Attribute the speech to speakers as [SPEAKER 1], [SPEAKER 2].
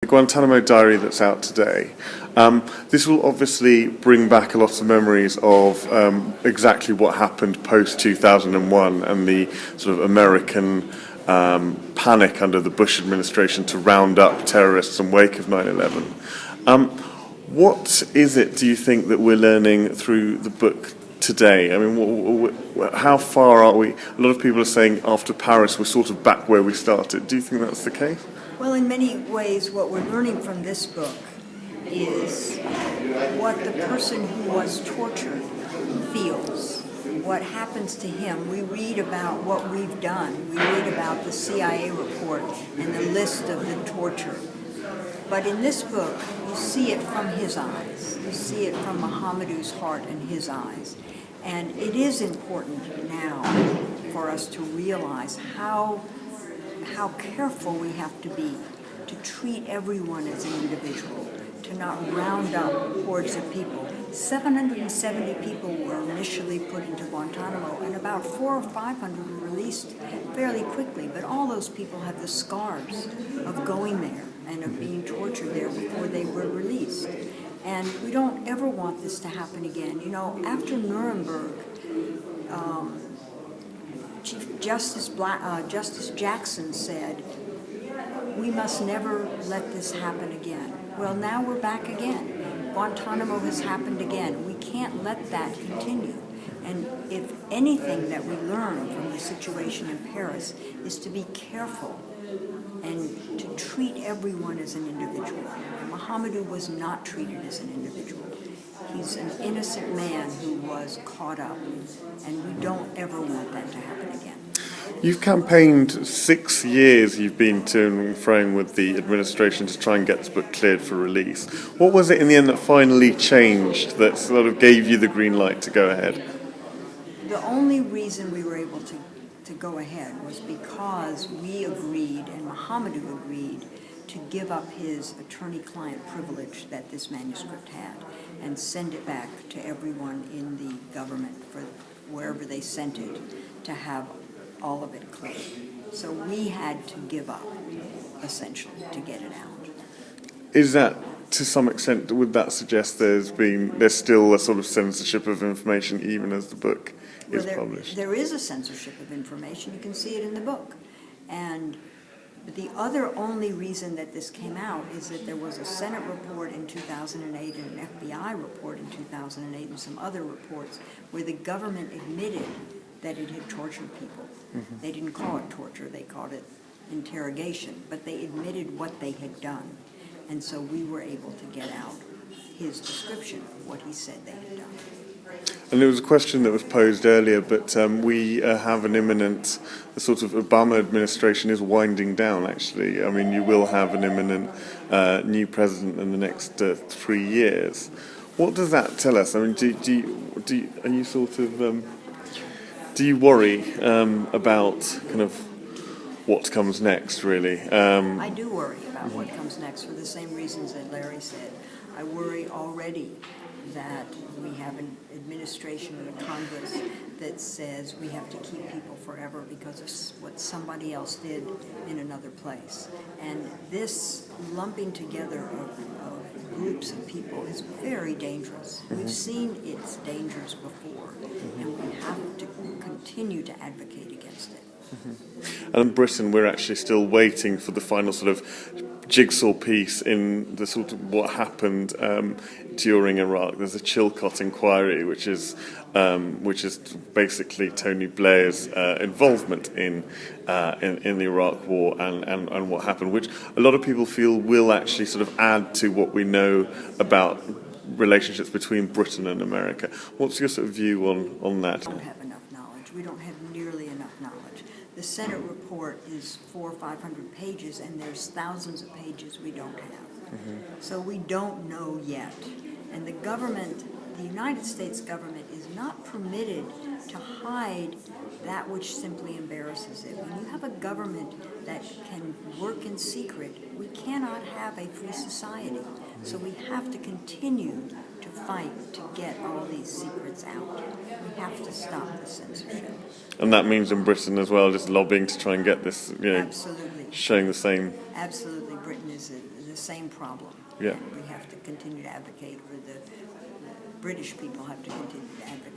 [SPEAKER 1] The Guantanamo diary that's out today, this will obviously bring back a lot of memories of exactly what happened post-2001 and the sort of American panic under the Bush administration to round up terrorists in wake of 9/11. What is it, do you think, that we're learning through the book today? I mean, how far are we? A lot of people are saying after Paris we're sort of back where we started. Do you think that's the case?
[SPEAKER 2] Well, in many ways, what we're learning from this book is what the person who was tortured feels, what happens to him. We read about what we've done. We read about the CIA report and the list of the torture. But in this book, you see it from his eyes. You see it from Mohamedou's heart and his eyes. And it is important now for us to realize how careful we have to be to treat everyone as an individual, to not round up hordes of people. 770 people were initially put into Guantanamo, and about 400 or 500 were released fairly quickly. But all those people have the scars of going there and of being tortured there before they were released. And we don't ever want this to happen again. You know, after Nuremberg, Chief Justice Jackson said, "We must never let this happen again." Well, now we're back again. Guantanamo has happened again. We can't let that continue. And if anything that we learn from the situation in Paris is to be careful and to treat everyone as an individual. Mohamedou was not treated as an individual. He's an innocent man who was caught up, and we don't ever want that to happen again.
[SPEAKER 1] You've campaigned 6 years, you've been to and froing with the administration to try and get this book cleared for release. What was it in the end that finally changed, that sort of gave you the green light to go ahead?
[SPEAKER 2] The only reason we were able to go ahead was because we agreed, and Mohamedou agreed, to give up his attorney-client privilege that this manuscript had and send it back to everyone in the government for wherever they sent it to have all of it clear. So we had to give up, essentially, to get it out.
[SPEAKER 1] Is that, to some extent, would that suggest there's still a sort of censorship of information even as the book is published?
[SPEAKER 2] There is a censorship of information. You can see it in the book. And the other only reason that this came out is that there was a Senate report in 2008 and an FBI report in 2008 and some other reports where the government admitted that it had tortured people. Mm-hmm. They didn't call it torture, they called it interrogation, but they admitted what they had done. And so we were able to get out his description of what he said they had done.
[SPEAKER 1] And there was a question that was posed earlier, but we have an imminent, the sort of Obama administration is winding down, actually. I mean, you will have an imminent new president in the next 3 years. What does that tell us? I mean, are you sort of, do you worry about kind of what comes next, really?
[SPEAKER 2] I do worry about what comes next for the same reasons that Larry said. I worry already that we have an administration and a Congress that says we have to keep people forever because of what somebody else did in another place. And this lumping together of groups of people is very dangerous. Mm-hmm. We've seen its dangers before, and we have to continue to advocate against it.
[SPEAKER 1] Mm-hmm. And in Britain, we're actually still waiting for the final sort of jigsaw piece in the sort of what happened during Iraq. There's a Chilcot inquiry, which is basically Tony Blair's involvement in the Iraq War and what happened, which a lot of people feel will actually sort of add to what we know about relationships between Britain and America. What's your sort of view on that?
[SPEAKER 2] We don't have enough knowledge. We don't have nearly enough knowledge. The Senate report is 400 or 500 pages, and there's thousands of pages we don't have. Mm-hmm. So we don't know yet. And the government, the United States government, is not permitted to hide that which simply embarrasses it. When you have a government that can work in secret, we cannot have a free society. So we have to continue to fight to get all these secrets out. We have to stop the censorship.
[SPEAKER 1] And that means in Britain as well, just lobbying to try and get this,
[SPEAKER 2] Absolutely.
[SPEAKER 1] showing the same.
[SPEAKER 2] Absolutely, Britain is the same problem.
[SPEAKER 1] Yeah.
[SPEAKER 2] We have to continue to advocate, or the British people have to continue to advocate